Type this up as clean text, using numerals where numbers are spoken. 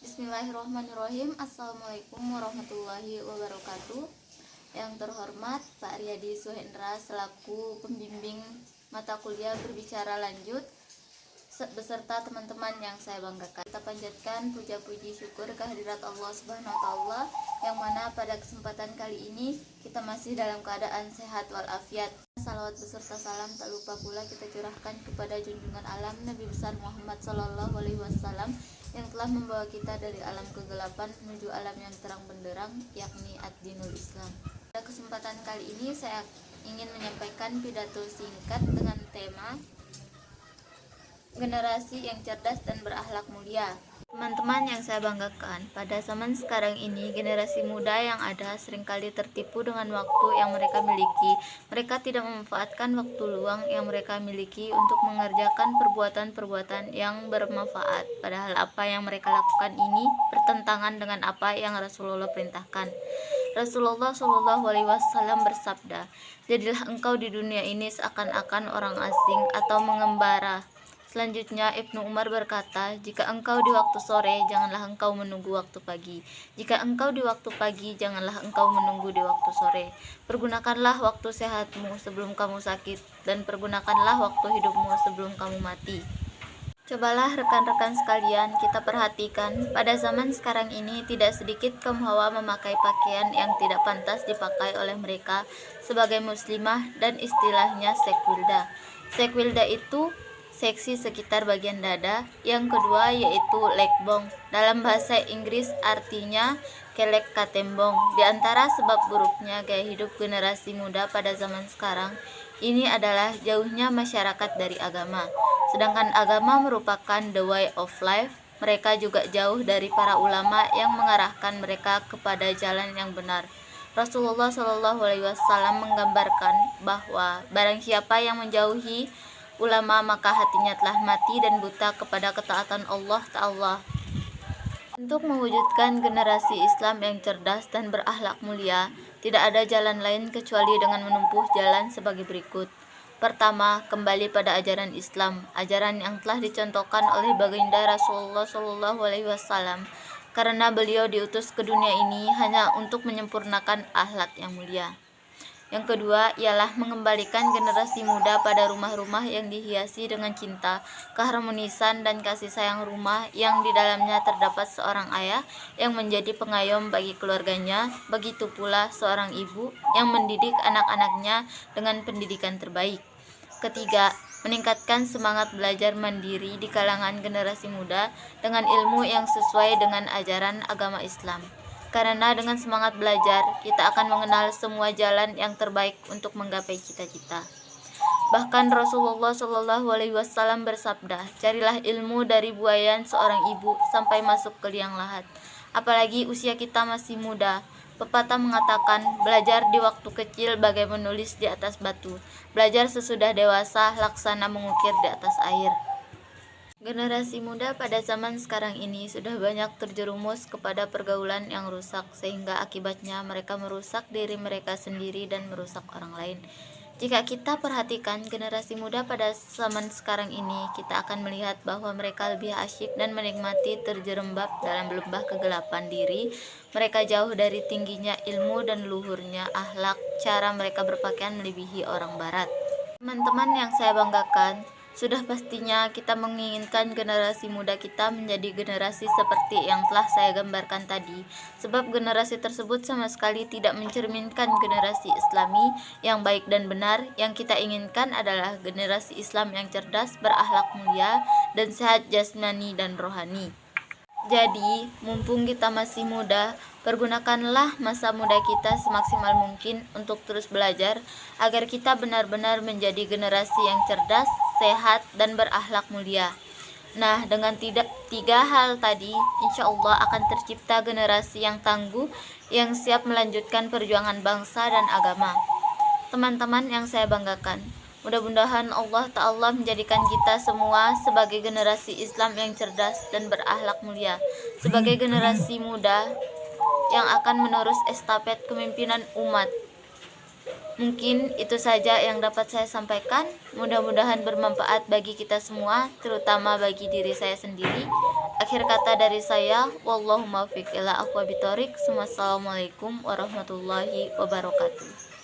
Bismillahirrahmanirrahim. Assalamualaikum warahmatullahi wabarakatuh. Yang terhormat Pak Riyadi Suhendra selaku pembimbing mata kuliah berbicara lanjut beserta teman-teman yang saya banggakan. Kita panjatkan puja-puji syukur kehadirat Allah Subhanahu wa taala yang mana pada kesempatan kali ini kita masih dalam keadaan sehat walafiat. Salawat beserta salam tak lupa pula kita curahkan kepada junjungan alam Nabi besar Muhammad sallallahu alaihi wasallam yang telah membawa kita dari alam kegelapan menuju alam yang terang benderang, yakni ad-dinul Islam. Pada kesempatan kali ini saya ingin menyampaikan pidato singkat dengan tema generasi yang cerdas dan berakhlak mulia. Teman-teman yang saya banggakan, pada zaman sekarang ini generasi muda yang ada seringkali tertipu dengan waktu yang mereka miliki. Mereka tidak memanfaatkan waktu luang yang mereka miliki untuk mengerjakan perbuatan-perbuatan yang bermanfaat. Padahal apa yang mereka lakukan ini bertentangan dengan apa yang Rasulullah perintahkan. Rasulullah Shallallahu Alaihi Wasallam bersabda, "Jadilah engkau di dunia ini seakan-akan orang asing atau mengembara." Selanjutnya Ibnu Umar berkata, "Jika engkau di waktu sore, janganlah engkau menunggu waktu pagi. Jika engkau di waktu pagi, janganlah engkau menunggu di waktu sore. Pergunakanlah waktu sehatmu sebelum kamu sakit, dan pergunakanlah waktu hidupmu sebelum kamu mati." Cobalah rekan-rekan sekalian kita perhatikan, pada zaman sekarang ini tidak sedikit kaum hawa memakai pakaian yang tidak pantas dipakai oleh mereka sebagai muslimah dan istilahnya sekwilda. Sekwilda itu seksi sekitar bagian dada. Yang kedua yaitu leg bong. Dalam bahasa Inggris artinya kelek katembong. Di antara sebab buruknya gaya hidup generasi muda pada zaman sekarang ini adalah jauhnya masyarakat dari agama. Sedangkan agama merupakan the way of life, mereka juga jauh dari para ulama yang mengarahkan mereka kepada jalan yang benar. Rasulullah Shallallahu Alaihi Wasallam menggambarkan bahwa barang siapa yang menjauhi ulama maka hatinya telah mati dan buta kepada ketaatan Allah Ta'ala. Untuk mewujudkan generasi Islam yang cerdas dan berakhlak mulia, tidak ada jalan lain kecuali dengan menempuh jalan sebagai berikut. Pertama, kembali pada ajaran Islam, ajaran yang telah dicontohkan oleh baginda Rasulullah Shallallahu Alaihi Wasallam, karena beliau diutus ke dunia ini hanya untuk menyempurnakan akhlak yang mulia. Yang kedua ialah mengembalikan generasi muda pada rumah-rumah yang dihiasi dengan cinta, keharmonisan dan kasih sayang rumah yang di dalamnya terdapat seorang ayah yang menjadi pengayom bagi keluarganya, begitu pula seorang ibu yang mendidik anak-anaknya dengan pendidikan terbaik. Ketiga, meningkatkan semangat belajar mandiri di kalangan generasi muda dengan ilmu yang sesuai dengan ajaran agama Islam. Karena dengan semangat belajar, kita akan mengenal semua jalan yang terbaik untuk menggapai cita-cita. Bahkan Rasulullah Shallallahu Alaihi Wasallam bersabda, "Carilah ilmu dari buayan seorang ibu sampai masuk ke liang lahat." Apalagi usia kita masih muda. Pepatah mengatakan, belajar di waktu kecil bagai menulis di atas batu. Belajar sesudah dewasa, laksana mengukir di atas air. Generasi muda pada zaman sekarang ini sudah banyak terjerumus kepada pergaulan yang rusak, sehingga akibatnya mereka merusak diri mereka sendiri dan merusak orang lain. Jika kita perhatikan generasi muda pada zaman sekarang ini, kita akan melihat bahwa mereka lebih asyik dan menikmati terjerembab dalam lembah kegelapan diri. Mereka jauh dari tingginya ilmu dan luhurnya akhlak, cara mereka berpakaian melebihi orang barat. Teman-teman yang saya banggakan, sudah pastinya kita menginginkan generasi muda kita menjadi generasi seperti yang telah saya gambarkan tadi, sebab generasi tersebut sama sekali tidak mencerminkan generasi Islami yang baik dan benar. Yang kita inginkan adalah generasi Islam yang cerdas, berakhlak mulia, dan sehat jasmani dan rohani. Jadi, mumpung kita masih muda, pergunakanlah masa muda kita semaksimal mungkin untuk terus belajar agar kita benar-benar menjadi generasi yang cerdas, sehat, dan berakhlak mulia. Nah, dengan tiga hal tadi, insya Allah akan tercipta generasi yang tangguh, yang siap melanjutkan perjuangan bangsa dan agama. Teman-teman yang saya banggakan, mudah-mudahan Allah Ta'ala menjadikan kita semua sebagai generasi Islam yang cerdas dan berakhlak mulia, sebagai generasi muda yang akan menerus estafet kepemimpinan umat. Mungkin itu saja yang dapat saya sampaikan. Mudah-mudahan bermanfaat bagi kita semua, terutama bagi diri saya sendiri. Akhir kata dari saya, wallahu muwaffiq ila aqwamit thoriq. Wassalamualaikum warahmatullahi wabarakatuh.